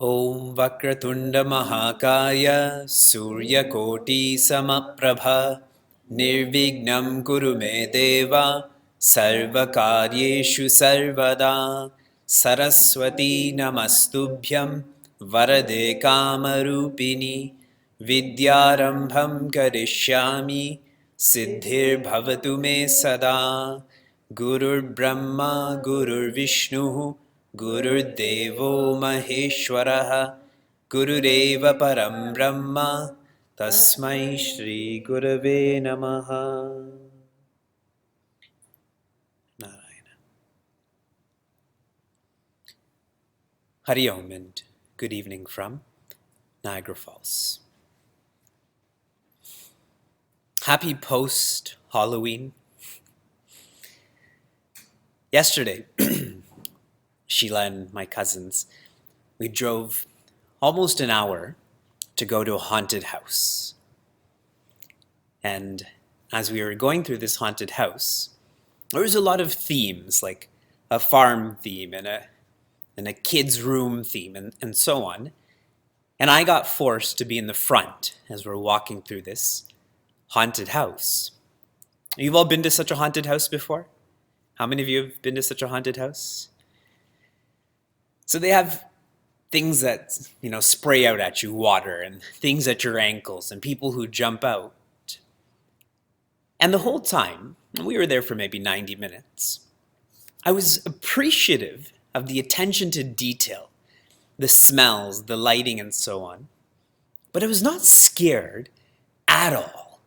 Om Vakratunda Mahakaya Suryakoti Samaprabha Nirvignam Kuru Me Deva Sarvakaryeshu Sarvada Saraswati Namastubhyam Varade Kamarupini Vidyarambham Karishyami Siddhir Bhavatu Me Sada Gurur Brahma Gurur Vishnu Gurur Devo Maheshwaraha Gurureva Param Brahma Tasmai Shri Gurave Namaha. Narayana. Hari Om and good evening from Niagara Falls. Happy post-Halloween. Yesterday, Sheila and my cousins, we drove almost an hour to go to a haunted house. And as we were going through this haunted house, there was a lot of themes, like a farm theme and a kid's room theme and so on. And I got forced to be in the front as we're walking through this haunted house. You've all been to such a haunted house before? How many of you have been to such a haunted house? So they have things that, spray out at you, water, and things at your ankles, and people who jump out. And the whole time, and we were there for maybe 90 minutes, I was appreciative of the attention to detail, the smells, the lighting, and so on. But I was not scared at all.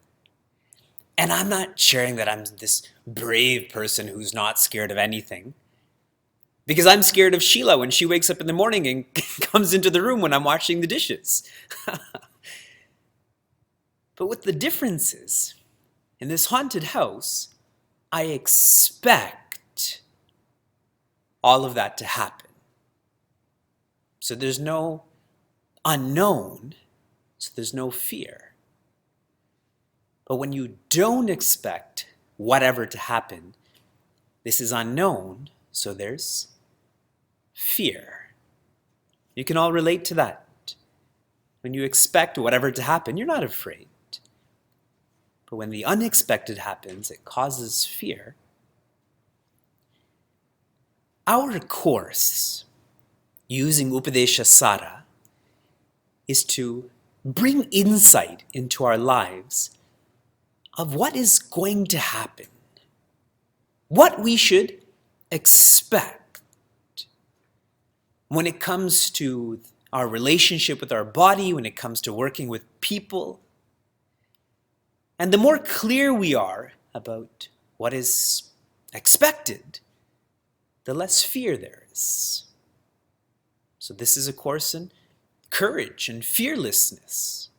And I'm not sharing that I'm this brave person who's not scared of anything. Because I'm scared of Sheila when she wakes up in the morning and comes into the room when I'm washing the dishes. But what the difference is, in this haunted house, I expect all of that to happen. So there's no unknown, so there's no fear. But when you don't expect whatever to happen, this is unknown, so there's fear. You can all relate to that. When you expect whatever to happen, you're not afraid. But when the unexpected happens, it causes fear. Our course, using Upadesha Sara, is to bring insight into our lives of what is going to happen, what we should expect when it comes to our relationship with our body, when it comes to working with people. And the more clear we are about what is expected, the less fear there is. So this is a course in courage and fearlessness.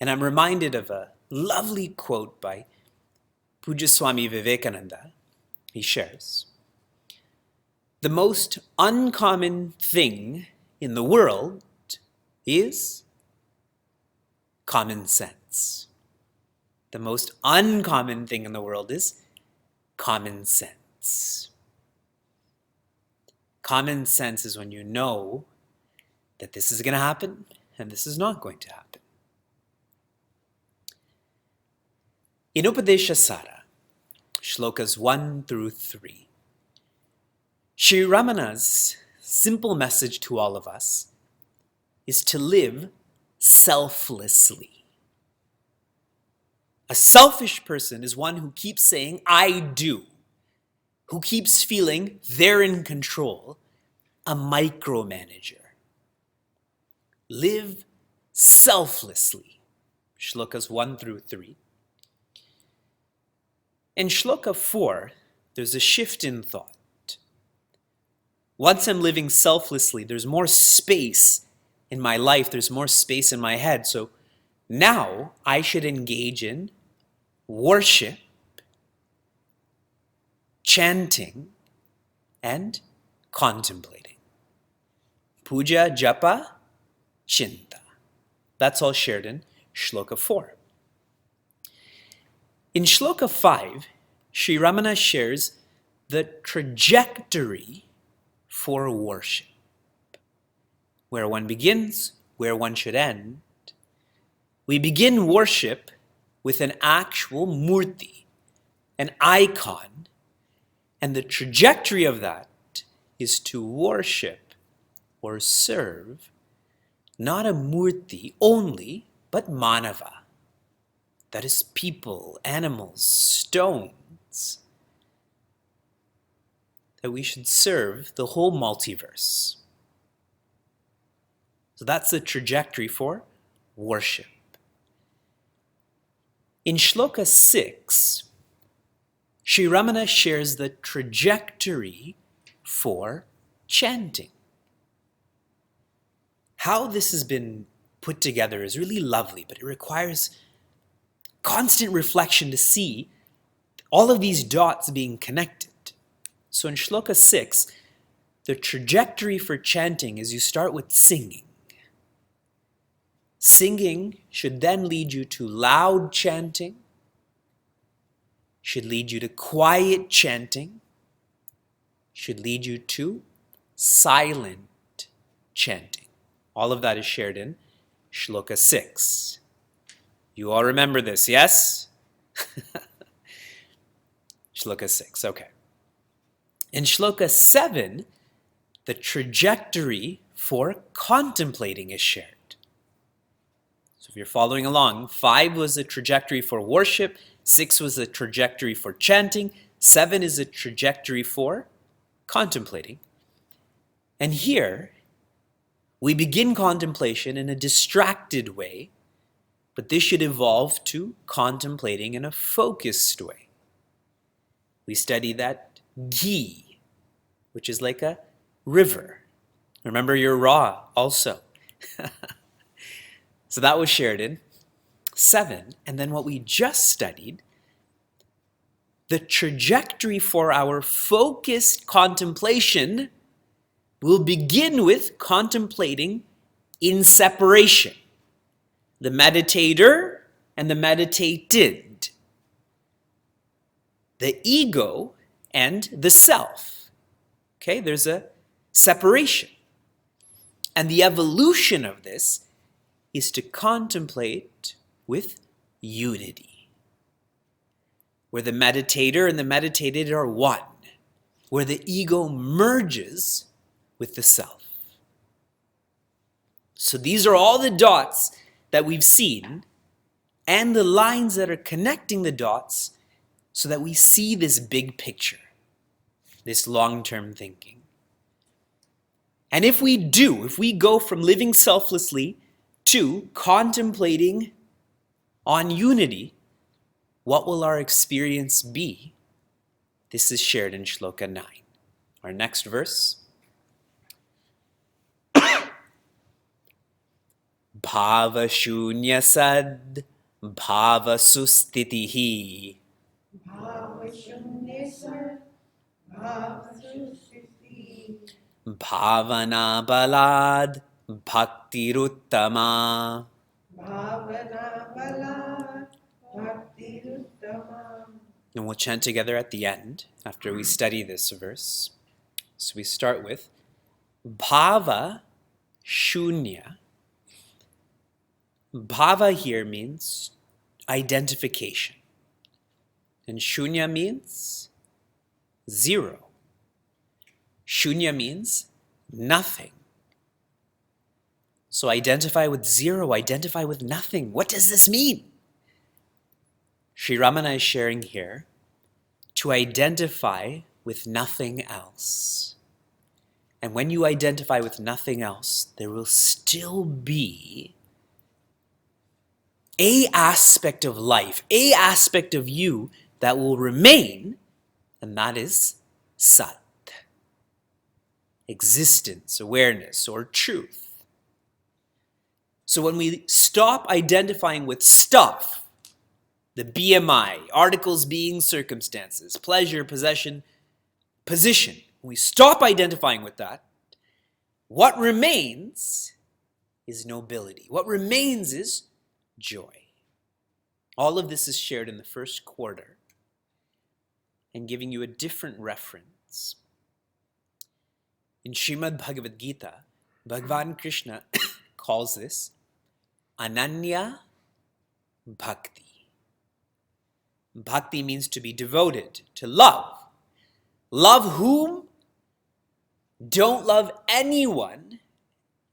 And I'm reminded of a lovely quote by Puja Swami Vivekananda. He shares, "The most uncommon thing in the world is common sense." The most uncommon thing in the world is common sense. Common sense is when you know that this is going to happen and this is not going to happen. In Upadesha Sara, shlokas 1 through 3, Sri Ramana's simple message to all of us is to live selflessly. A selfish person is one who keeps saying, I do, who keeps feeling they're in control, a micromanager. Live selflessly. Shlokas 1 through 3. In Shloka 4, there's a shift in thought. Once I'm living selflessly, there's more space in my life, there's more space in my head. So now I should engage in worship, chanting, and contemplating. Puja, japa, chinta. That's all shared in Shloka 4. In Shloka 5, Sri Ramana shares the trajectory for worship. Where one begins, where one should end. We begin worship with an actual murti, an icon, and the trajectory of that is to worship or serve not a murti only, but manava. That is people, animals, stones. That we should serve the whole multiverse. So that's the trajectory for worship. In Shloka 6, Sri Ramana shares the trajectory for chanting. How this has been put together is really lovely, but it requires constant reflection to see all of these dots being connected. So in Shloka 6, the trajectory for chanting is you start with singing. Singing should then lead you to loud chanting, should lead you to quiet chanting, should lead you to silent chanting. All of that is shared in Shloka 6. You all remember this, yes? Shloka 6, okay. In Shloka 7, the trajectory for contemplating is shared. So if you're following along, 5 was the trajectory for worship, 6 was the trajectory for chanting, 7 is the trajectory for contemplating. And here, we begin contemplation in a distracted way, but this should evolve to contemplating in a focused way. We study that ghee, which is like a river. Remember your raw also. So that was shared in 7. And then what we just studied, the trajectory for our focused contemplation will begin with contemplating in separation. The meditator and the meditated. The ego and the self. Okay, there's a separation. And the evolution of this is to contemplate with unity, where the meditator and the meditated are one, where the ego merges with the self. So these are all the dots that we've seen and the lines that are connecting the dots so that we see this big picture, this long-term thinking. And if we go from living selflessly to contemplating on unity, what will our experience be? This is shared in Shloka 9. Our next verse. Bhava shunya sad, bhava sustitihi. Bhava shunya sad, bhava sustitihi. Bhavana balad, bhaktiruttama. Bhavana balad, bhaktiruttama. And we'll chant together at the end after we study this verse. So we start with bhava shunya. Bhava here means identification. And shunya means zero. Shunya means nothing. So identify with zero, identify with nothing. What does this mean? Sri Ramana is sharing here to identify with nothing else. And when you identify with nothing else, there will still be a aspect of life, a aspect of you that will remain, and that is Sat, existence, awareness, or truth. So when we stop identifying with stuff, the BMI, articles, being, circumstances, pleasure, possession, position, when we stop identifying with that, what remains is nobility. What remains is joy. All of this is shared in the first quarter and giving you a different reference. In Srimad Bhagavad Gita, Bhagavan Krishna calls this Ananya Bhakti. Bhakti means to be devoted, to love. Love whom? Don't love anyone,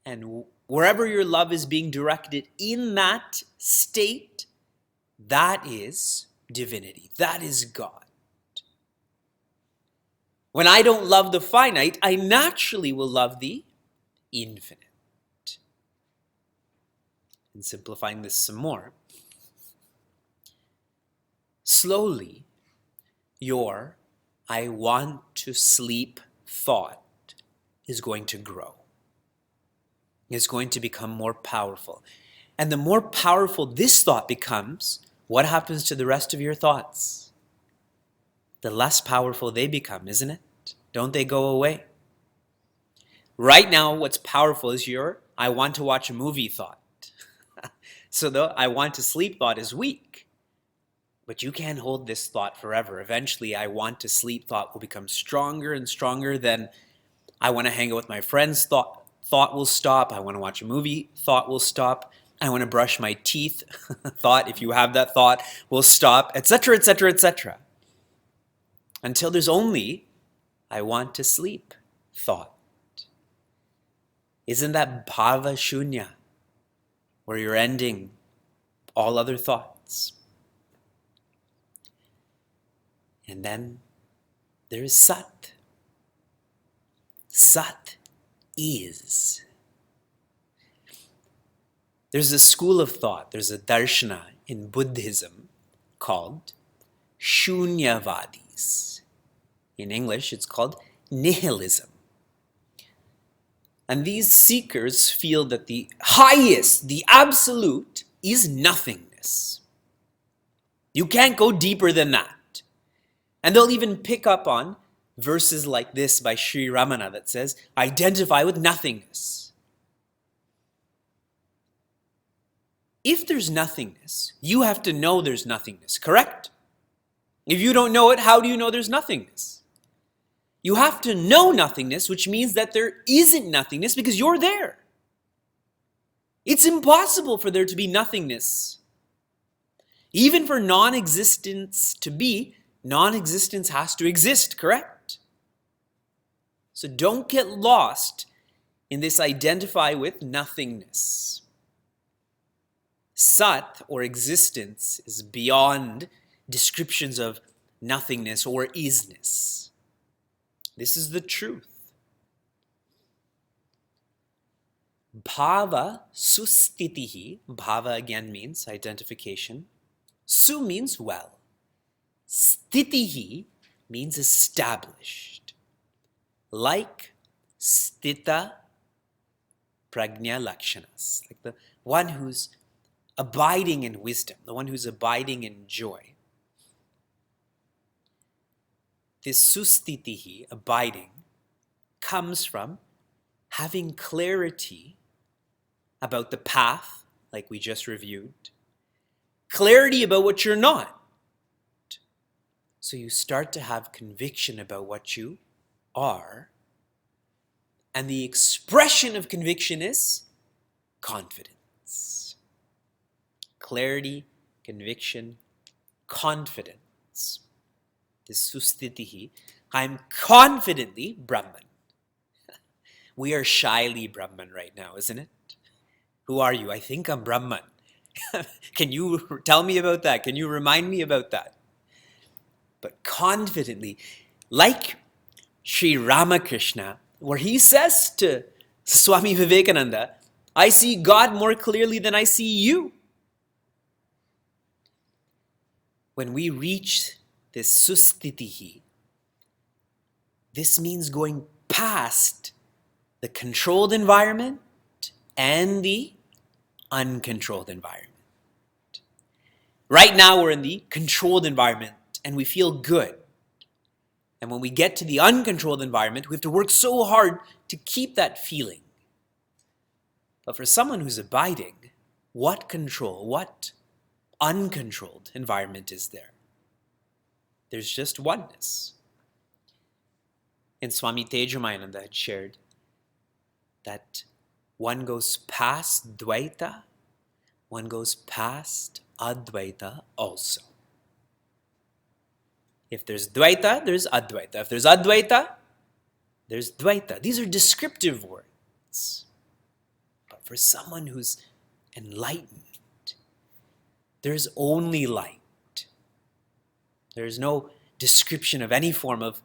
and wherever your love is being directed in that state, that is divinity, that is God. When I don't love the finite, I naturally will love the infinite. And simplifying this some more, slowly your I want to sleep thought is going to grow. It's going to become more powerful. And the more powerful this thought becomes, what happens to the rest of your thoughts? The less powerful they become, isn't it? Don't they go away? Right now, what's powerful is your I want to watch a movie thought. So the I want to sleep thought is weak. But you can't hold this thought forever. Eventually, I want to sleep thought will become stronger and stronger. Then I want to hang out with my friends thought will stop. I want to watch a movie thought will stop. I want to brush my teeth thought, if you have that thought, will stop, etc., etc., etc. Until there's only I want to sleep thought. Isn't that bhava shunya, where you're ending all other thoughts? And then there is Sat. Sat is. There's a school of thought, there's a darshana in Buddhism called Shunyavadis. In English, it's called nihilism. And these seekers feel that the highest, the absolute, is nothingness. You can't go deeper than that. And they'll even pick up on verses like this by Sri Ramana that says, identify with nothingness. If there's nothingness, you have to know there's nothingness, correct? If you don't know it, how do you know there's nothingness? You have to know nothingness, which means that there isn't nothingness because you're there. It's impossible for there to be nothingness. Even for non-existence to be, non-existence has to exist, correct? So don't get lost in this identify with nothingness. Sat, or existence, is beyond descriptions of nothingness or isness. This is the truth. Bhava sustitihi. Bhava again means identification. Su means well. Stitihi means established. Like stita prajna lakshanas. Like the one who's abiding in wisdom, the one who's abiding in joy. This sustitihi, abiding, comes from having clarity about the path, like we just reviewed, clarity about what you're not. So you start to have conviction about what you are, and the expression of conviction is confidence. Clarity, conviction, confidence. This sustitihi, I'm confidently Brahman. We are shyly Brahman right now, isn't it? Who are you? I think I'm Brahman. Can you tell me about that? Can you remind me about that? But confidently, like Sri Ramakrishna, where he says to Swami Vivekananda, I see God more clearly than I see you. When we reach this sustitihi, this means going past the controlled environment and the uncontrolled environment. Right now we're in the controlled environment and we feel good. And when we get to the uncontrolled environment, we have to work so hard to keep that feeling. But for someone who's abiding, what control, what uncontrolled environment is there? There's just oneness. And Swami Tejamayananda had shared that one goes past Dvaita, one goes past Advaita also. If there's Dvaita, there's Advaita. If there's Advaita, there's Dvaita. These are descriptive words. But for someone who's enlightened, there's only light. There's no description of any form of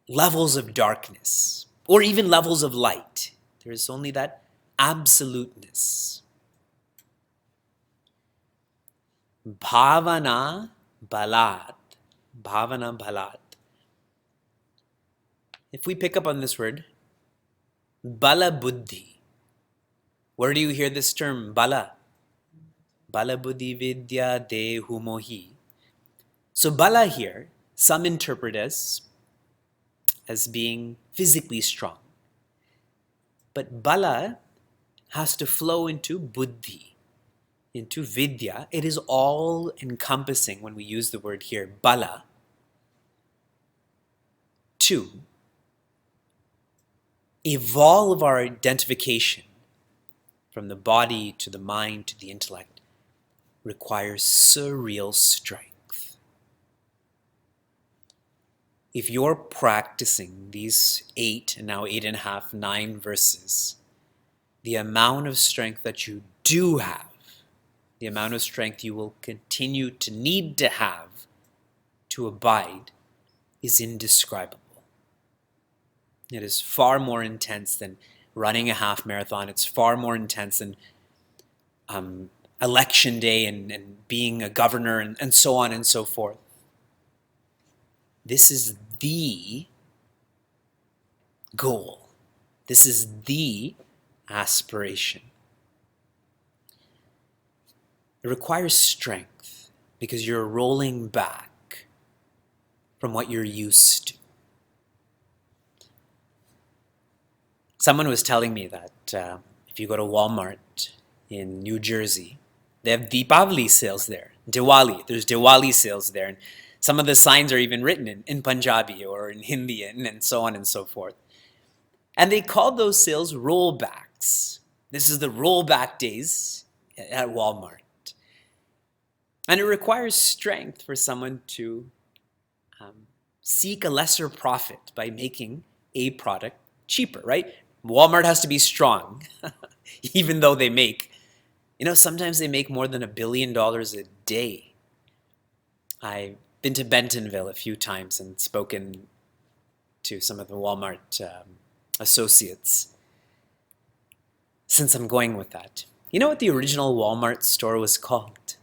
levels of darkness or even levels of light. There is only that absoluteness. Bhavana balat. Bhavana balat. If we pick up on this word, bala buddhi. Where do you hear this term, bala? Bala buddhi vidya dehu mohi. So bala here, some interpret as being physically strong. But bala has to flow into buddhi, into vidya. It is all encompassing when we use the word here, bala, to evolve our identification from the body to the mind to the intellect requires surreal strength. If you're practicing these 8 and now 8.5, 9 verses, the amount of strength that you do have, the amount of strength you will continue to need to have to abide is indescribable. It is far more intense than running a half marathon. It's far more intense than election day and being a governor and so on and so forth. This is the goal. This is the aspiration. It requires strength because you're rolling back from what you're used to. Someone was telling me that if you go to Walmart in New Jersey, they have Deepavali sales there. Diwali, there's Diwali sales there. And some of the signs are even written in Punjabi or in Hindi and so on and so forth. And they called those sales rollbacks. This is the rollback days at Walmart. And it requires strength for someone to seek a lesser profit by making a product cheaper, right? Walmart has to be strong, even though they make, sometimes they make more than $1 billion a day. I've been to Bentonville a few times and spoken to some of the Walmart associates. Since I'm going with that, you know what the original Walmart store was called?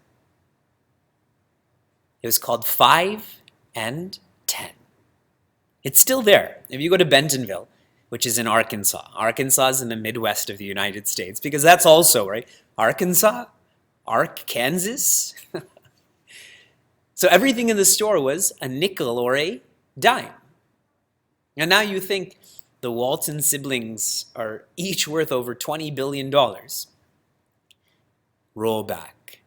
It was called 5 and 10. It's still there. If you go to Bentonville, which is in Arkansas. Arkansas is in the Midwest of the United States, because that's also, right? Arkansas, Kansas. So everything in the store was a nickel or a dime. And now you think the Walton siblings are each worth over $20 billion. Roll back.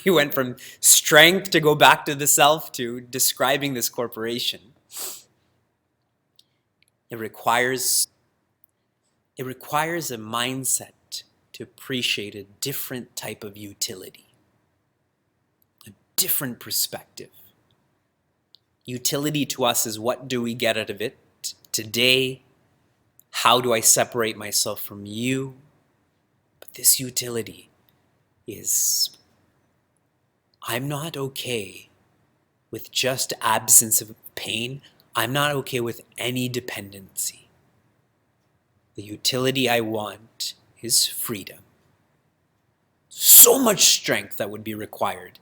We went from strength to go back to the self to describing this corporation. It requires a mindset to appreciate a different type of utility, a different perspective. Utility to us is, what do we get out of it today? How do I separate myself from you? this utility is I'm not okay with just absence of pain. I'm not okay with any dependency. The utility I want is freedom. So much strength that would be required,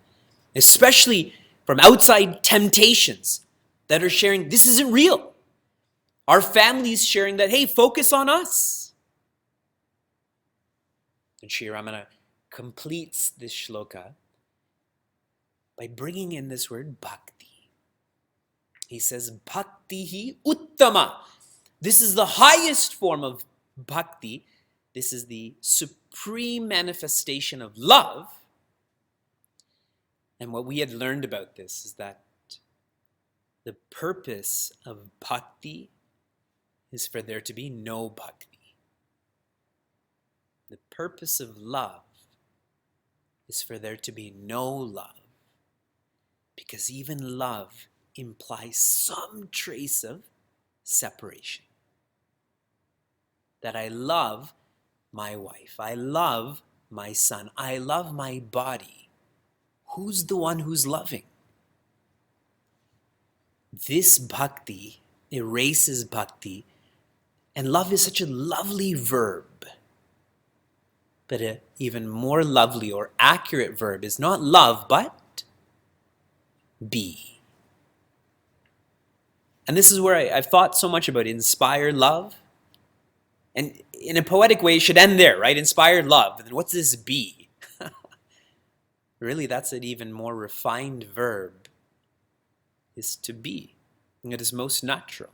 especially from outside temptations that are sharing, this isn't real. Our families sharing that, hey, focus on us. And Sri Ramana completes this shloka by bringing in this word bhakti. He says, bhakti hi uttama. This is the highest form of bhakti. This is the supreme manifestation of love. And what we had learned about this is that the purpose of bhakti is for there to be no bhakti. The purpose of love is for there to be no love. Because even love implies some trace of separation. That I love my wife, I love my son, I love my body. Who's the one who's loving? This bhakti erases bhakti, and love is such a lovely verb. But an even more lovely or accurate verb is not love, but be. And this is where I've thought so much about inspired love. And in a poetic way, it should end there, right? Inspired love. And then what's this be? Really, that's an even more refined verb, is to be. And it is most natural.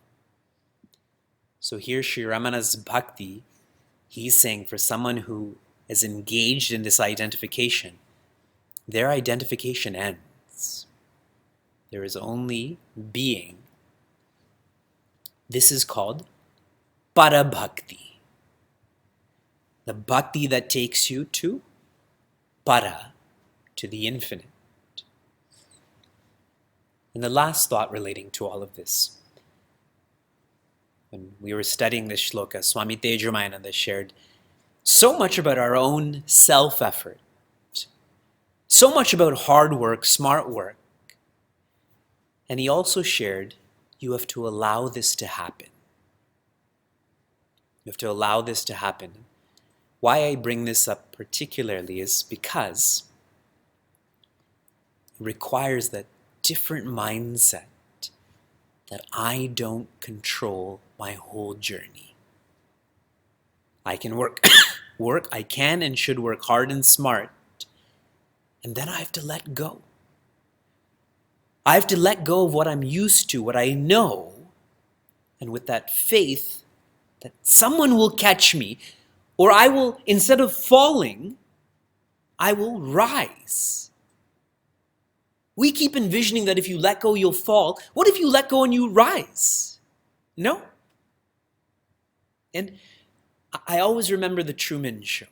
So here, Sri Ramana's bhakti, he's saying for someone who is engaged in this identification, their identification ends. There is only being. This is called para bhakti. The bhakti that takes you to para, to the infinite. And the last thought relating to all of this. When we were studying this shloka, Swami Tejamayana shared so much about our own self-effort, so much about hard work, smart work. And he also shared, you have to allow this to happen. You have to allow this to happen. Why I bring this up particularly is because it requires that different mindset that I don't control my whole journey. I can work, I can and should work hard and smart, and then I have to let go. I have to let go of what I'm used to, what I know, and with that faith that someone will catch me, or I will, instead of falling, I will rise. We keep envisioning that if you let go, you'll fall. What if you let go and you rise? No. And I always remember the Truman Show.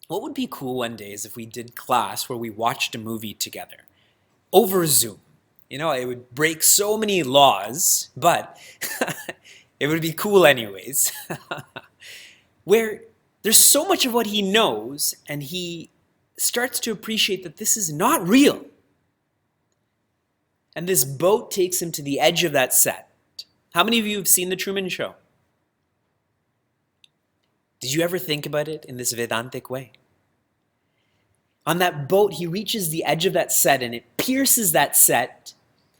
What would be cool one day is if we did class where we watched a movie together over Zoom. You know, it would break so many laws, but it would be cool anyways. Where there's so much of what he knows and he starts to appreciate that this is not real. And this boat takes him to the edge of that set. How many of you have seen The Truman Show? Did you ever think about it in this Vedantic way? On that boat, he reaches the edge of that set and it pierces that set.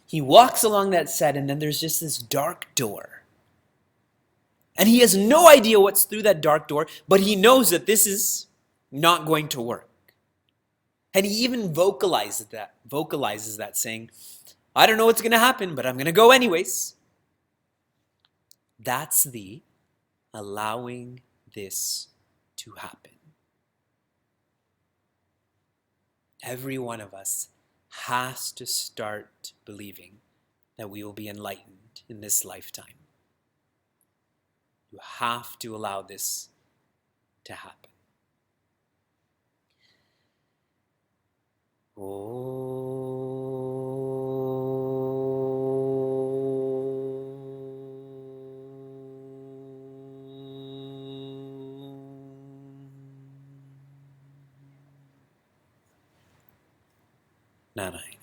He walks along that set and then there's just this dark door. And he has no idea what's through that dark door, but he knows that this is not going to work. And he even vocalizes that, saying, I don't know what's going to happen, but I'm going to go anyways. That's the allowing this to happen. Every one of us has to start believing that we will be enlightened in this lifetime. You have to allow this to happen. Narayan.